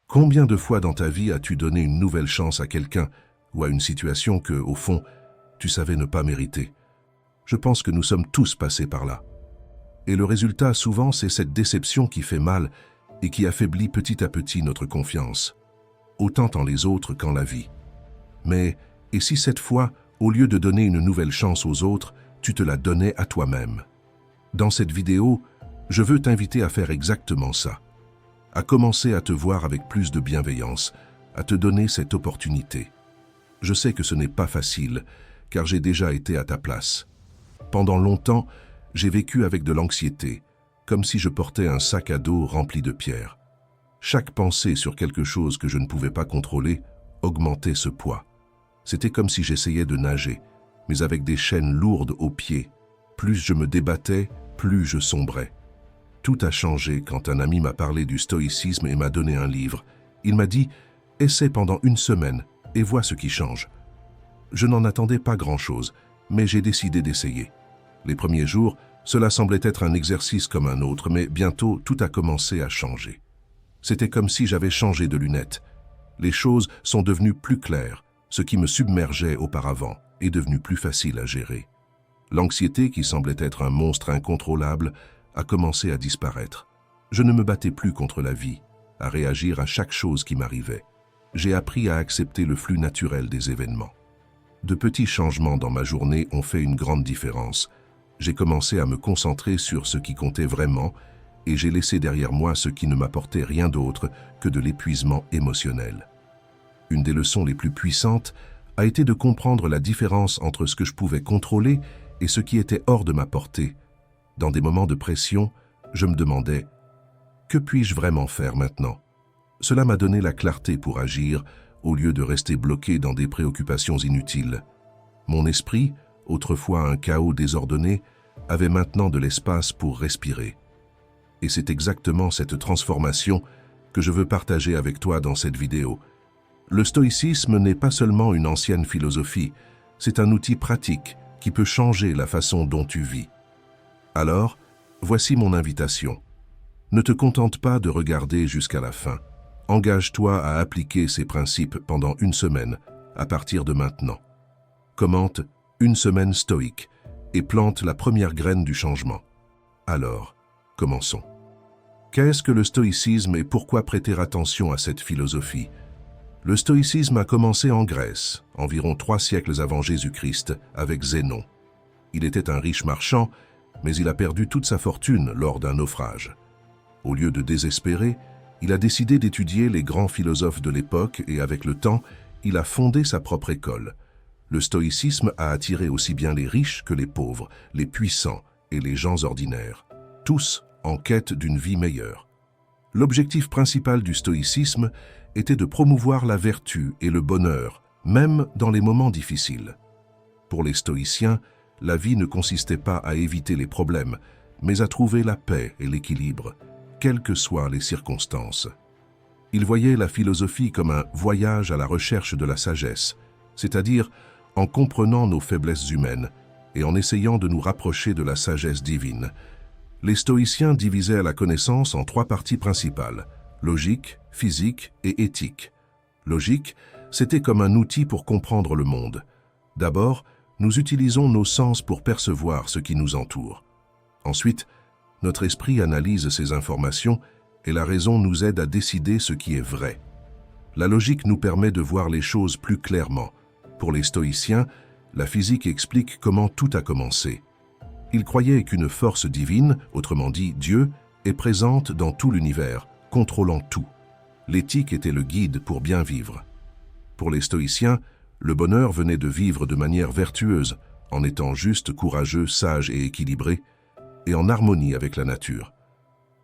Combien de fois dans ta vie as-tu donné une nouvelle chance à quelqu'un ou à une situation que, au fond, tu savais ne pas mériter? Je pense que nous sommes tous passés par là. Et le résultat, souvent, c'est cette déception qui fait mal et qui affaiblit petit à petit notre confiance, autant en les autres qu'en la vie. Mais, et si cette fois, au lieu de donner une nouvelle chance aux autres, tu te la donnais à toi-même? Dans cette vidéo, je veux t'inviter à faire exactement ça, à commencer à te voir avec plus de bienveillance, à te donner cette opportunité. Je sais que ce n'est pas facile, car j'ai déjà été à ta place. Pendant longtemps, j'ai vécu avec de l'anxiété, comme si je portais un sac à dos rempli de pierres. Chaque pensée sur quelque chose que je ne pouvais pas contrôler augmentait ce poids. C'était comme si j'essayais de nager, mais avec des chaînes lourdes aux pieds. Plus je me débattais, plus je sombrais. Tout a changé quand un ami m'a parlé du stoïcisme et m'a donné un livre. Il m'a dit « Essaie pendant une semaine et vois ce qui change ». Je n'en attendais pas grand-chose, mais j'ai décidé d'essayer. Les premiers jours, cela semblait être un exercice comme un autre, mais bientôt tout a commencé à changer. C'était comme si j'avais changé de lunettes. Les choses sont devenues plus claires. Ce qui me submergeait auparavant est devenu plus facile à gérer. L'anxiété, qui semblait être un monstre incontrôlable, a commencé à disparaître. Je ne me battais plus contre la vie, à réagir à chaque chose qui m'arrivait. J'ai appris à accepter le flux naturel des événements. De petits changements dans ma journée ont fait une grande différence. J'ai commencé à me concentrer sur ce qui comptait vraiment et j'ai laissé derrière moi ce qui ne m'apportait rien d'autre que de l'épuisement émotionnel. Une des leçons les plus puissantes a été de comprendre la différence entre ce que je pouvais contrôler et ce qui était hors de ma portée. Dans des moments de pression, je me demandais « Que puis-je vraiment faire maintenant ?» Cela m'a donné la clarté pour agir au lieu de rester bloqué dans des préoccupations inutiles. Mon esprit, autrefois un chaos désordonné, avait maintenant de l'espace pour respirer. Et c'est exactement cette transformation que je veux partager avec toi dans cette vidéo. Le stoïcisme n'est pas seulement une ancienne philosophie, c'est un outil pratique qui peut changer la façon dont tu vis. Alors, voici mon invitation. Ne te contente pas de regarder jusqu'à la fin. Engage-toi à appliquer ces principes pendant une semaine, à partir de maintenant. Commente « Une semaine stoïque » et plante la première graine du changement. Alors, commençons. Qu'est-ce que le stoïcisme et pourquoi prêter attention à cette philosophie? Le stoïcisme a commencé en Grèce, environ 3 siècles avant Jésus-Christ, avec Zénon. Il était un riche marchand, mais il a perdu toute sa fortune lors d'un naufrage. Au lieu de désespérer, il a décidé d'étudier les grands philosophes de l'époque et avec le temps, il a fondé sa propre école. Le stoïcisme a attiré aussi bien les riches que les pauvres, les puissants et les gens ordinaires, tous en quête d'une vie meilleure. L'objectif principal du stoïcisme était de promouvoir la vertu et le bonheur, même dans les moments difficiles. Pour les stoïciens, la vie ne consistait pas à éviter les problèmes, mais à trouver la paix et l'équilibre, quelles que soient les circonstances. Ils voyaient la philosophie comme un voyage à la recherche de la sagesse, c'est-à-dire en comprenant nos faiblesses humaines et en essayant de nous rapprocher de la sagesse divine. Les stoïciens divisaient la connaissance en 3 parties principales, logique, physique et éthique. Logique, c'était comme un outil pour comprendre le monde. D'abord, nous utilisons nos sens pour percevoir ce qui nous entoure. Ensuite, notre esprit analyse ces informations et la raison nous aide à décider ce qui est vrai. La logique nous permet de voir les choses plus clairement. Pour les stoïciens, la physique explique comment tout a commencé. Ils croyaient qu'une force divine, autrement dit Dieu, est présente dans tout l'univers, contrôlant tout. L'éthique était le guide pour bien vivre. Pour les stoïciens, le bonheur venait de vivre de manière vertueuse, en étant juste, courageux, sage et équilibré, et en harmonie avec la nature.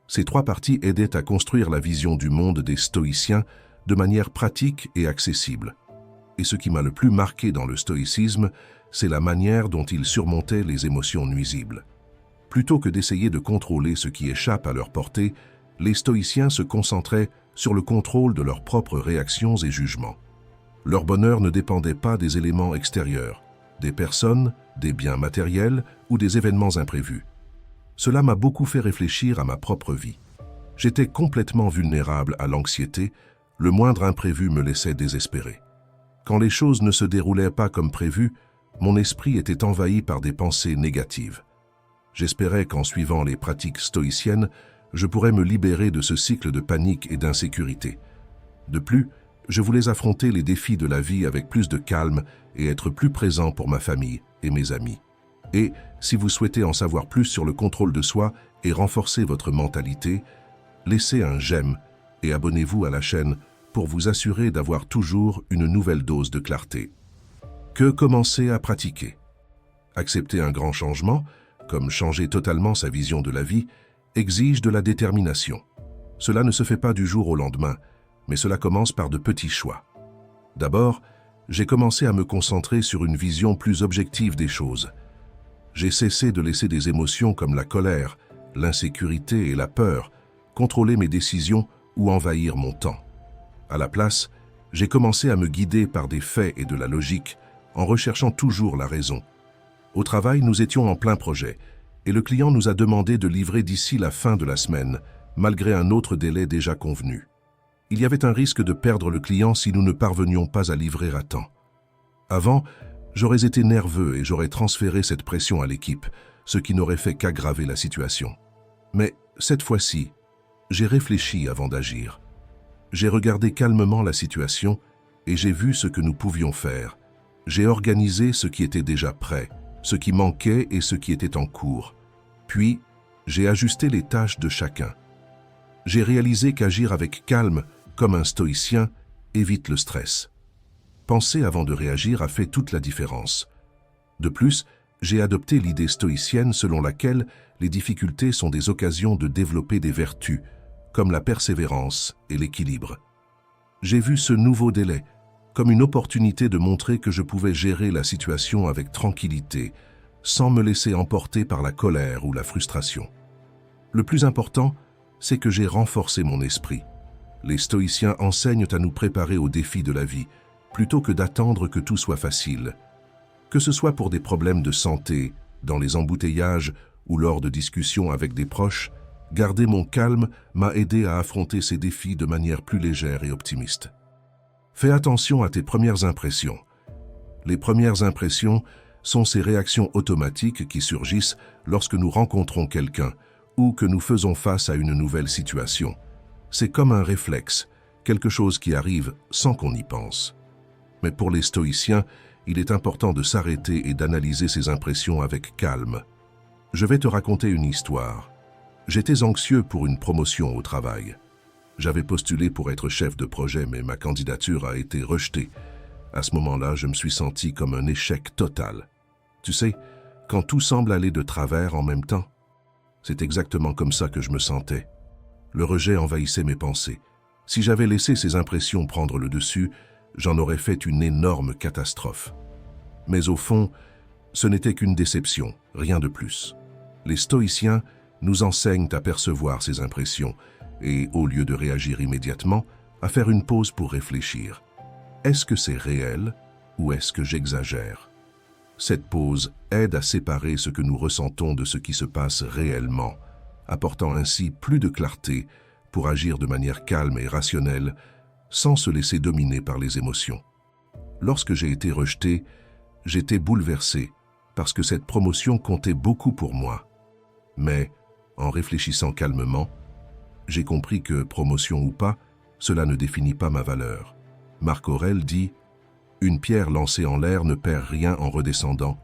Ces 3 parties aidaient à construire la vision du monde des stoïciens de manière pratique et accessible. Et ce qui m'a le plus marqué dans le stoïcisme, c'est la manière dont ils surmontaient les émotions nuisibles. Plutôt que d'essayer de contrôler ce qui échappe à leur portée, les stoïciens se concentraient sur le contrôle de leurs propres réactions et jugements. Leur bonheur ne dépendait pas des éléments extérieurs, des personnes, des biens matériels ou des événements imprévus. Cela m'a beaucoup fait réfléchir à ma propre vie. J'étais complètement vulnérable à l'anxiété, Le moindre imprévu me laissait désespéré. Quand les choses ne se déroulaient pas comme prévu, mon esprit était envahi par des pensées négatives. J'espérais qu'en suivant les pratiques stoïciennes, je pourrais me libérer de ce cycle de panique et d'insécurité. De plus, je voulais affronter les défis de la vie avec plus de calme et être plus présent pour ma famille et mes amis. Et si vous souhaitez en savoir plus sur le contrôle de soi et renforcer votre mentalité, laissez un j'aime et abonnez-vous à la chaîne pour vous assurer d'avoir toujours une nouvelle dose de clarté. Que commencer à pratiquer? Accepter un grand changement, comme changer totalement sa vision de la vie, exige de la détermination. Cela ne se fait pas du jour au lendemain, mais cela commence par de petits choix. D'abord, j'ai commencé à me concentrer sur une vision plus objective des choses. J'ai cessé de laisser des émotions comme la colère, l'insécurité et la peur contrôler mes décisions ou envahir mon temps. À la place, j'ai commencé à me guider par des faits et de la logique, en recherchant toujours la raison. Au travail, nous étions en plein projet, et le client nous a demandé de livrer d'ici la fin de la semaine, malgré un autre délai déjà convenu. Il y avait un risque de perdre le client si nous ne parvenions pas à livrer à temps. Avant, j'aurais été nerveux et j'aurais transféré cette pression à l'équipe, ce qui n'aurait fait qu'aggraver la situation. Mais cette fois-ci, j'ai réfléchi avant d'agir. J'ai regardé calmement la situation et j'ai vu ce que nous pouvions faire. J'ai organisé ce qui était déjà prêt, ce qui manquait et ce qui était en cours. Puis, j'ai ajusté les tâches de chacun. J'ai réalisé qu'agir avec calme, comme un stoïcien, évite le stress. Penser avant de réagir a fait toute la différence. De plus, j'ai adopté l'idée stoïcienne selon laquelle les difficultés sont des occasions de développer des vertus, comme la persévérance et l'équilibre. J'ai vu ce nouveau délai comme une opportunité de montrer que je pouvais gérer la situation avec tranquillité, sans me laisser emporter par la colère ou la frustration. Le plus important, c'est que j'ai renforcé mon esprit. Les stoïciens enseignent à nous préparer aux défis de la vie, plutôt que d'attendre que tout soit facile. Que ce soit pour des problèmes de santé, dans les embouteillages ou lors de discussions avec des proches, garder mon calme m'a aidé à affronter ces défis de manière plus légère et optimiste. Fais attention à tes premières impressions. Les premières impressions sont ces réactions automatiques qui surgissent lorsque nous rencontrons quelqu'un ou que nous faisons face à une nouvelle situation. C'est comme un réflexe, quelque chose qui arrive sans qu'on y pense. Mais pour les stoïciens, il est important de s'arrêter et d'analyser ses impressions avec calme. Je vais te raconter une histoire. J'étais anxieux pour une promotion au travail. J'avais postulé pour être chef de projet, mais ma candidature a été rejetée. À ce moment-là, je me suis senti comme un échec total. Tu sais, quand tout semble aller de travers en même temps, c'est exactement comme ça que je me sentais. Le rejet envahissait mes pensées. Si j'avais laissé ces impressions prendre le dessus, j'en aurais fait une énorme catastrophe. Mais au fond, ce n'était qu'une déception, rien de plus. Les stoïciens nous enseignent à percevoir ces impressions et, au lieu de réagir immédiatement, à faire une pause pour réfléchir. Est-ce que c'est réel ou est-ce que j'exagère? Cette pause aide à séparer ce que nous ressentons de ce qui se passe réellement, apportant ainsi plus de clarté pour agir de manière calme et rationnelle, sans se laisser dominer par les émotions. Lorsque j'ai été rejeté, j'étais bouleversé parce que cette promotion comptait beaucoup pour moi. Mais, en réfléchissant calmement, j'ai compris que, promotion ou pas, cela ne définit pas ma valeur. Marc Aurèle dit « Une pierre lancée en l'air ne perd rien en redescendant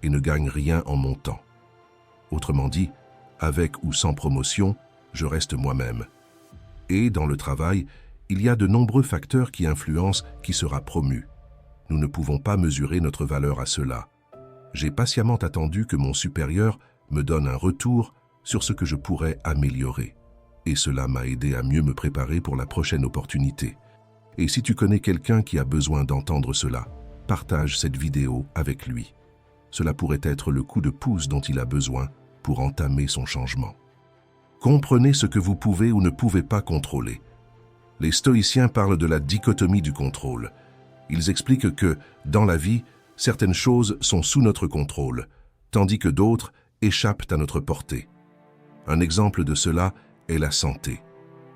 et ne gagne rien en montant. » Autrement dit, avec ou sans promotion, je reste moi-même. Et dans le travail, il y a de nombreux facteurs qui influencent qui sera promu. Nous ne pouvons pas mesurer notre valeur à cela. J'ai patiemment attendu que mon supérieur me donne un retour sur ce que je pourrais améliorer. Et cela m'a aidé à mieux me préparer pour la prochaine opportunité. Et si tu connais quelqu'un qui a besoin d'entendre cela, partage cette vidéo avec lui. Cela pourrait être le coup de pouce dont il a besoin pour entamer son changement. Comprenez ce que vous pouvez ou ne pouvez pas contrôler. Les stoïciens parlent de la dichotomie du contrôle. Ils expliquent que, dans la vie, certaines choses sont sous notre contrôle, tandis que d'autres échappent à notre portée. Un exemple de cela est la santé.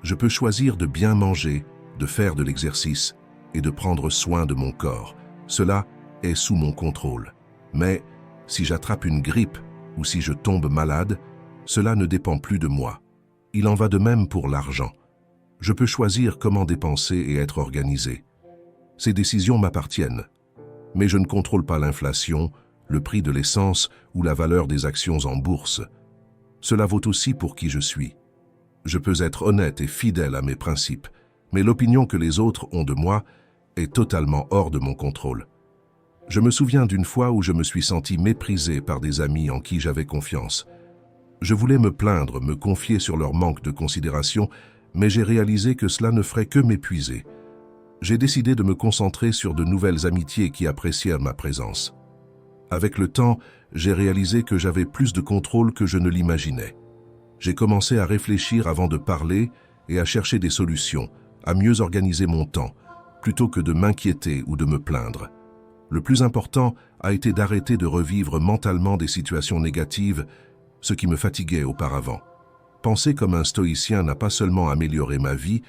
Je peux choisir de bien manger, de faire de l'exercice et de prendre soin de mon corps. Cela est sous mon contrôle. Mais si j'attrape une grippe ou si je tombe malade, cela ne dépend plus de moi. Il en va de même pour l'argent. Je peux choisir comment dépenser et être organisé. Ces décisions m'appartiennent. Mais je ne contrôle pas l'inflation, le prix de l'essence ou la valeur des actions en bourse. Cela vaut aussi pour qui je suis. Je peux être honnête et fidèle à mes principes, mais l'opinion que les autres ont de moi est totalement hors de mon contrôle. Je me souviens d'une fois où je me suis senti méprisé par des amis en qui j'avais confiance. Je voulais me plaindre, me confier sur leur manque de considération, mais j'ai réalisé que cela ne ferait que m'épuiser. J'ai décidé de me concentrer sur de nouvelles amitiés qui apprécièrent ma présence. Avec le temps, j'ai réalisé que j'avais plus de contrôle que je ne l'imaginais. J'ai commencé à réfléchir avant de parler et à chercher des solutions, à mieux organiser mon temps, plutôt que de m'inquiéter ou de me plaindre. Le plus important a été d'arrêter de revivre mentalement des situations négatives, ce qui me fatiguait auparavant. Penser comme un stoïcien n'a pas seulement amélioré ma vie,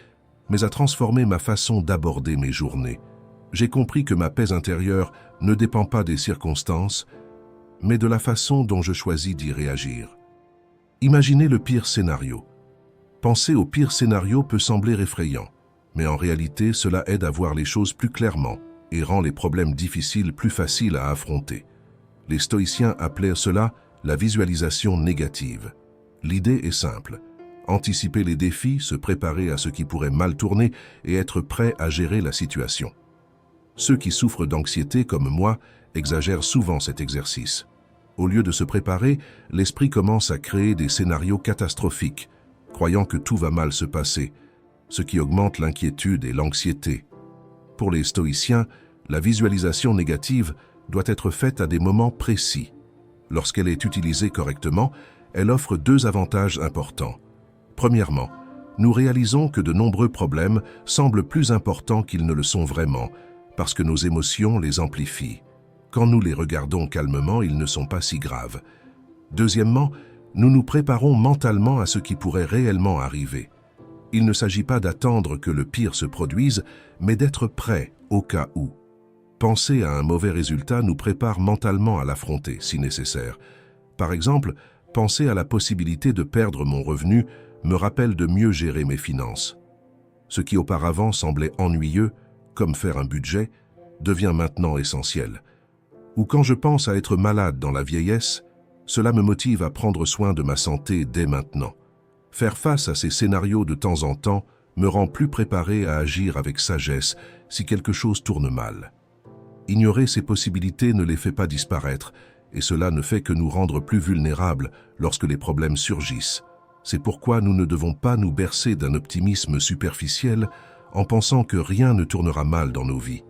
mais a transformé ma façon d'aborder mes journées. J'ai compris que ma paix intérieure ne dépend pas des circonstances, mais de la façon dont je choisis d'y réagir. Imaginez le pire scénario. Penser au pire scénario peut sembler effrayant, mais en réalité, cela aide à voir les choses plus clairement et rend les problèmes difficiles plus faciles à affronter. Les stoïciens appelaient cela la visualisation négative. L'idée est simple. Anticiper les défis, se préparer à ce qui pourrait mal tourner et être prêt à gérer la situation. Ceux qui souffrent d'anxiété comme moi exagèrent souvent cet exercice. Au lieu de se préparer, l'esprit commence à créer des scénarios catastrophiques, croyant que tout va mal se passer, ce qui augmente l'inquiétude et l'anxiété. Pour les stoïciens, la visualisation négative doit être faite à des moments précis. Lorsqu'elle est utilisée correctement, elle offre deux avantages importants. Premièrement, nous réalisons que de nombreux problèmes semblent plus importants qu'ils ne le sont vraiment, parce que nos émotions les amplifient. Quand nous les regardons calmement, ils ne sont pas si graves. Deuxièmement, nous nous préparons mentalement à ce qui pourrait réellement arriver. Il ne s'agit pas d'attendre que le pire se produise, mais d'être prêt au cas où. Penser à un mauvais résultat nous prépare mentalement à l'affronter, si nécessaire. Par exemple, penser à la possibilité de perdre mon revenu me rappelle de mieux gérer mes finances. Ce qui auparavant semblait ennuyeux, comme faire un budget, devient maintenant essentiel. Ou quand je pense à être malade dans la vieillesse, cela me motive à prendre soin de ma santé dès maintenant. Faire face à ces scénarios de temps en temps me rend plus préparé à agir avec sagesse si quelque chose tourne mal. Ignorer ces possibilités ne les fait pas disparaître, et cela ne fait que nous rendre plus vulnérables lorsque les problèmes surgissent. C'est pourquoi nous ne devons pas nous bercer d'un optimisme superficiel en pensant que rien ne tournera mal dans nos vies.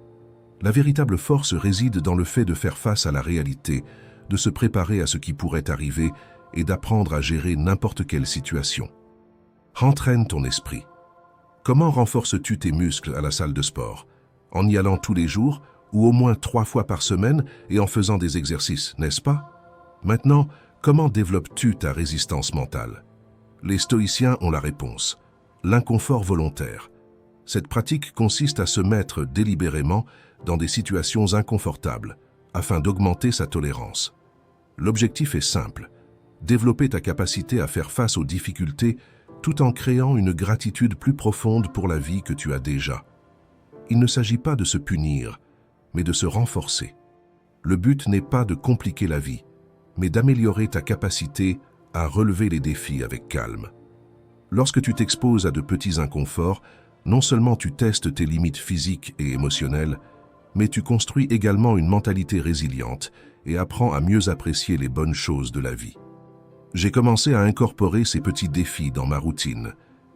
La véritable force réside dans le fait de faire face à la réalité, de se préparer à ce qui pourrait arriver et d'apprendre à gérer n'importe quelle situation. Entraîne ton esprit. Comment renforces-tu tes muscles à la salle de sport? En y allant tous les jours ou au moins 3 fois par semaine et en faisant des exercices, n'est-ce pas? Maintenant, comment développes-tu ta résistance mentale? Les stoïciens ont la réponse. L'inconfort volontaire. Cette pratique consiste à se mettre délibérément dans des situations inconfortables afin d'augmenter sa tolérance. L'objectif est simple, développer ta capacité à faire face aux difficultés tout en créant une gratitude plus profonde pour la vie que tu as déjà. Il ne s'agit pas de se punir, mais de se renforcer. Le but n'est pas de compliquer la vie, mais d'améliorer ta capacité à relever les défis avec calme. Lorsque tu t'exposes à de petits inconforts, non seulement tu testes tes limites physiques et émotionnelles, mais tu construis également une mentalité résiliente et apprends à mieux apprécier les bonnes choses de la vie. J'ai commencé à incorporer ces petits défis dans ma routine,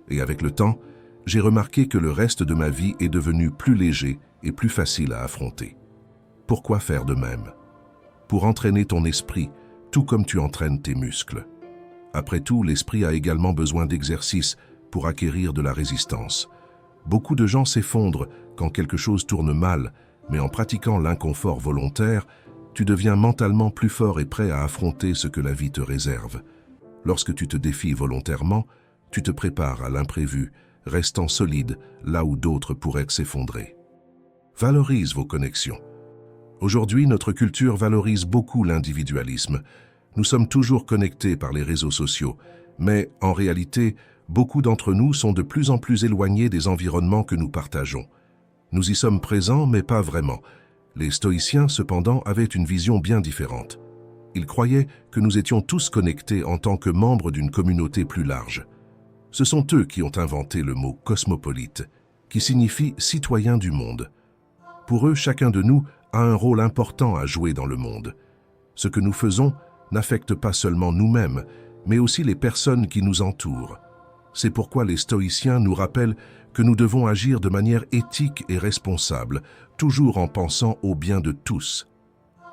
et avec le temps, j'ai remarqué que le reste de ma vie est devenu plus léger et plus facile à affronter. Pourquoi faire de même? Pour entraîner ton esprit, tout comme tu entraînes tes muscles. Après tout, l'esprit a également besoin d'exercice pour acquérir de la résistance. Beaucoup de gens s'effondrent quand quelque chose tourne mal, mais en pratiquant l'inconfort volontaire, tu deviens mentalement plus fort et prêt à affronter ce que la vie te réserve. Lorsque tu te défies volontairement, tu te prépares à l'imprévu, restant solide là où d'autres pourraient s'effondrer. Valorise vos connexions. Aujourd'hui, notre culture valorise beaucoup l'individualisme. Nous sommes toujours connectés par les réseaux sociaux, mais en réalité, beaucoup d'entre nous sont de plus en plus éloignés des environnements que nous partageons. Nous y sommes présents, mais pas vraiment. Les stoïciens, cependant, avaient une vision bien différente. Ils croyaient que nous étions tous connectés en tant que membres d'une communauté plus large. Ce sont eux qui ont inventé le mot « cosmopolite », qui signifie « citoyen du monde ». Pour eux, chacun de nous a un rôle important à jouer dans le monde. Ce que nous faisons n'affecte pas seulement nous-mêmes, mais aussi les personnes qui nous entourent. C'est pourquoi les stoïciens nous rappellent que nous devons agir de manière éthique et responsable, toujours en pensant au bien de tous.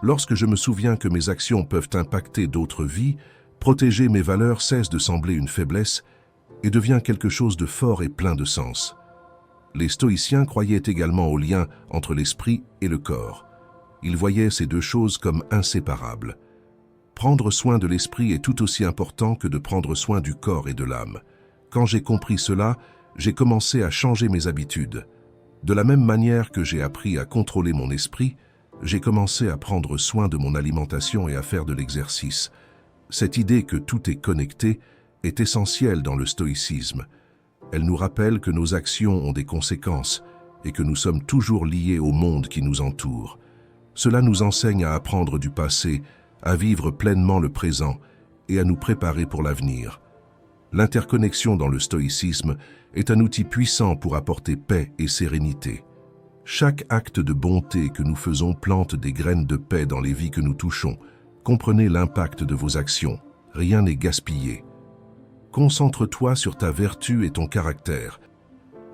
Lorsque je me souviens que mes actions peuvent impacter d'autres vies, protéger mes valeurs cesse de sembler une faiblesse et devient quelque chose de fort et plein de sens. Les stoïciens croyaient également au lien entre l'esprit et le corps. Ils voyaient ces deux choses comme inséparables. Prendre soin de l'esprit est tout aussi important que de prendre soin du corps et de l'âme. Quand j'ai compris cela, j'ai commencé à changer mes habitudes. De la même manière que j'ai appris à contrôler mon esprit, j'ai commencé à prendre soin de mon alimentation et à faire de l'exercice. Cette idée que tout est connecté est essentielle dans le stoïcisme. Elle nous rappelle que nos actions ont des conséquences et que nous sommes toujours liés au monde qui nous entoure. Cela nous enseigne à apprendre du passé, à vivre pleinement le présent et à nous préparer pour l'avenir. L'interconnexion dans le stoïcisme est un outil puissant pour apporter paix et sérénité. Chaque acte de bonté que nous faisons plante des graines de paix dans les vies que nous touchons. Comprenez l'impact de vos actions. Rien n'est gaspillé. Concentre-toi sur ta vertu et ton caractère.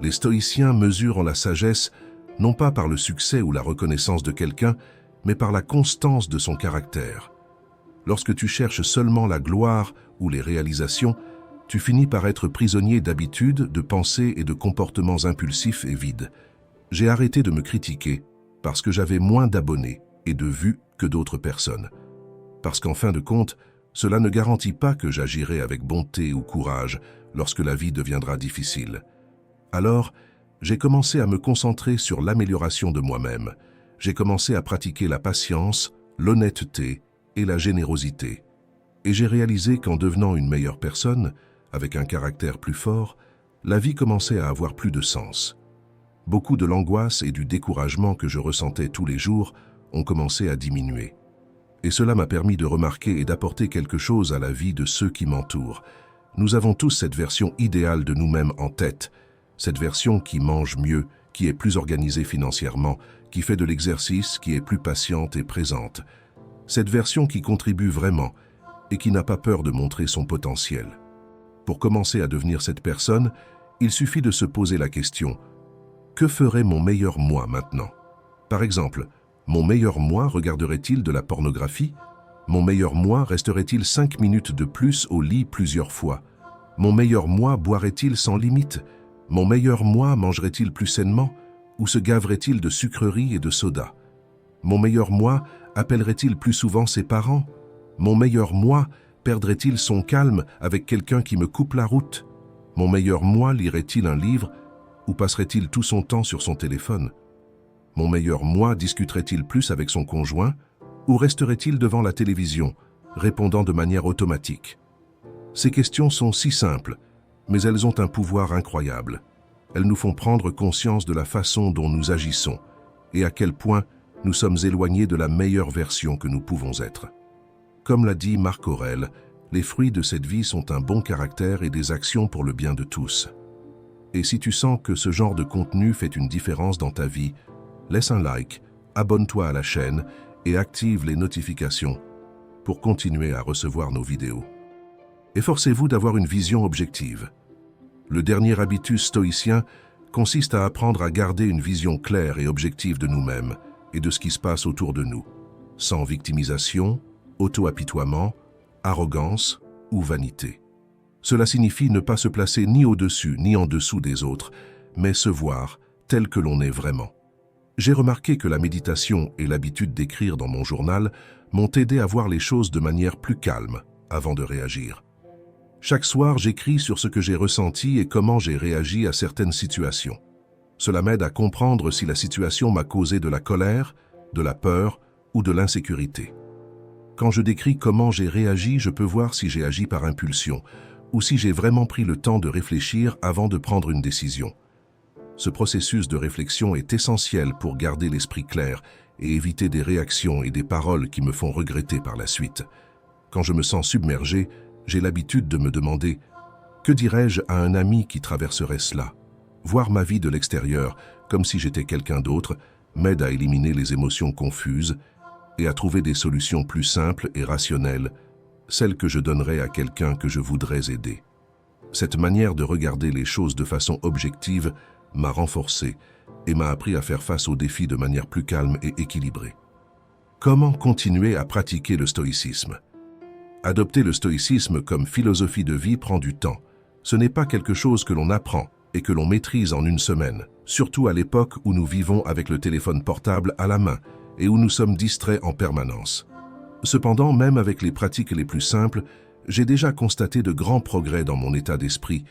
Les stoïciens mesurent la sagesse non pas par le succès ou la reconnaissance de quelqu'un, mais par la constance de son caractère. Lorsque tu cherches seulement la gloire ou les réalisations, tu finis par être prisonnier d'habitudes, de pensées et de comportements impulsifs et vides. J'ai arrêté de me critiquer parce que j'avais moins d'abonnés et de vues que d'autres personnes. Parce qu'en fin de compte, cela ne garantit pas que j'agirai avec bonté ou courage lorsque la vie deviendra difficile. Alors, j'ai commencé à me concentrer sur l'amélioration de moi-même. J'ai commencé à pratiquer la patience, l'honnêteté et la générosité. Et j'ai réalisé qu'en devenant une meilleure personne, avec un caractère plus fort, la vie commençait à avoir plus de sens. Beaucoup de l'angoisse et du découragement que je ressentais tous les jours ont commencé à diminuer. Et cela m'a permis de remarquer et d'apporter quelque chose à la vie de ceux qui m'entourent. Nous avons tous cette version idéale de nous-mêmes en tête, cette version qui mange mieux, qui est plus organisée financièrement, qui fait de l'exercice, qui est plus patiente et présente. Cette version qui contribue vraiment et qui n'a pas peur de montrer son potentiel. Pour commencer à devenir cette personne, il suffit de se poser la question « Que ferait mon meilleur moi maintenant ?» Par exemple, mon meilleur moi regarderait-il de la pornographie? Mon meilleur moi resterait-il 5 minutes de plus au lit plusieurs fois? Mon meilleur moi boirait-il sans limite? Mon meilleur moi mangerait-il plus sainement? Ou se gaverait-il de sucreries et de soda? Mon meilleur moi appellerait-il plus souvent ses parents? Mon meilleur moi perdrait-il son calme avec quelqu'un qui me coupe la route? Mon meilleur moi lirait-il un livre ou passerait-il tout son temps sur son téléphone? Mon meilleur moi discuterait-il plus avec son conjoint ou resterait-il devant la télévision, répondant de manière automatique? Ces questions sont si simples, mais elles ont un pouvoir incroyable. Elles nous font prendre conscience de la façon dont nous agissons et à quel point nous sommes éloignés de la meilleure version que nous pouvons être. Comme l'a dit Marc Aurèle, les fruits de cette vie sont un bon caractère et des actions pour le bien de tous. Et si tu sens que ce genre de contenu fait une différence dans ta vie, laisse un like, abonne-toi à la chaîne et active les notifications pour continuer à recevoir nos vidéos. Efforcez-vous d'avoir une vision objective. Le dernier habitus stoïcien consiste à apprendre à garder une vision claire et objective de nous-mêmes et de ce qui se passe autour de nous, sans victimisation, auto-apitoiement, arrogance ou vanité. Cela signifie ne pas se placer ni au-dessus ni en dessous des autres, mais se voir tel que l'on est vraiment. J'ai remarqué que la méditation et l'habitude d'écrire dans mon journal m'ont aidé à voir les choses de manière plus calme avant de réagir. Chaque soir, j'écris sur ce que j'ai ressenti et comment j'ai réagi à certaines situations. Cela m'aide à comprendre si la situation m'a causé de la colère, de la peur ou de l'insécurité. Quand je décris comment j'ai réagi, je peux voir si j'ai agi par impulsion ou si j'ai vraiment pris le temps de réfléchir avant de prendre une décision. Ce processus de réflexion est essentiel pour garder l'esprit clair et éviter des réactions et des paroles qui me font regretter par la suite. Quand je me sens submergé, j'ai l'habitude de me demander « Que dirais-je à un ami qui traverserait cela ?» Voir ma vie de l'extérieur, comme si j'étais quelqu'un d'autre, m'aide à éliminer les émotions confuses et à trouver des solutions plus simples et rationnelles, celles que je donnerais à quelqu'un que je voudrais aider. Cette manière de regarder les choses de façon objective m'a renforcé et m'a appris à faire face aux défis de manière plus calme et équilibrée. Comment continuer à pratiquer le stoïcisme? Adopter le stoïcisme comme philosophie de vie prend du temps. Ce n'est pas quelque chose que l'on apprend et que l'on maîtrise en une semaine, surtout à l'époque où nous vivons avec le téléphone portable à la main et où nous sommes distraits en permanence. Cependant, même avec les pratiques les plus simples, j'ai déjà constaté de grands progrès dans mon état d'esprit,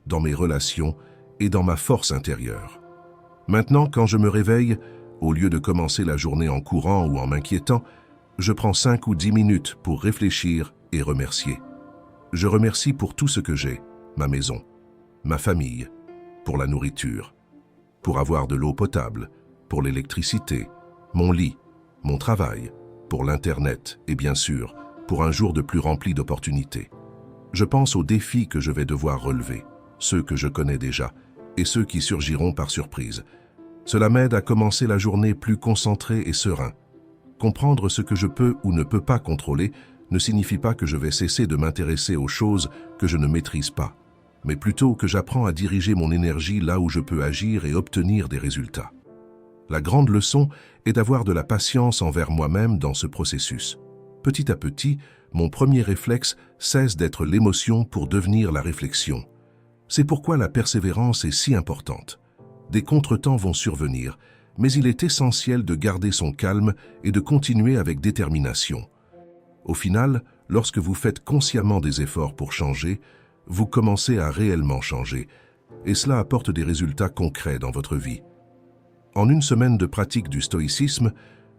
dans mes relations et dans ma force intérieure. Maintenant, quand je me réveille, au lieu de commencer la journée en courant ou en m'inquiétant, je prends 5 ou 10 minutes pour réfléchir et remercier. Je remercie pour tout ce que j'ai, ma maison, ma famille, pour la nourriture, pour avoir de l'eau potable, pour l'électricité, mon lit, mon travail, pour l'Internet et bien sûr, pour un jour de plus rempli d'opportunités. Je pense aux défis que je vais devoir relever, ceux que je connais déjà et ceux qui surgiront par surprise. Cela m'aide à commencer la journée plus concentré et serein. Comprendre ce que je peux ou ne peux pas contrôler ne signifie pas que je vais cesser de m'intéresser aux choses que je ne maîtrise pas, mais plutôt que j'apprends à diriger mon énergie là où je peux agir et obtenir des résultats. La grande leçon est d'avoir de la patience envers moi-même dans ce processus. Petit à petit, mon premier réflexe cesse d'être l'émotion pour devenir la réflexion. C'est pourquoi la persévérance est si importante. Des contretemps vont survenir, mais il est essentiel de garder son calme et de continuer avec détermination. Au final, lorsque vous faites consciemment des efforts pour changer, vous commencez à réellement changer, et cela apporte des résultats concrets dans votre vie. En une semaine de pratique du stoïcisme,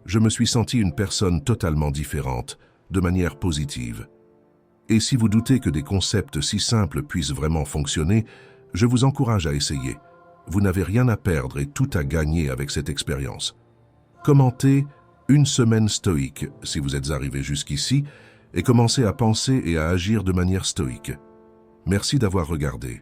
je me suis senti une personne totalement différente, de manière positive. Et si vous doutez que des concepts si simples puissent vraiment fonctionner, je vous encourage à essayer. Vous n'avez rien à perdre et tout à gagner avec cette expérience. Commentez « Une semaine stoïque » si vous êtes arrivé jusqu'ici et commencez à penser et à agir de manière stoïque. Merci d'avoir regardé.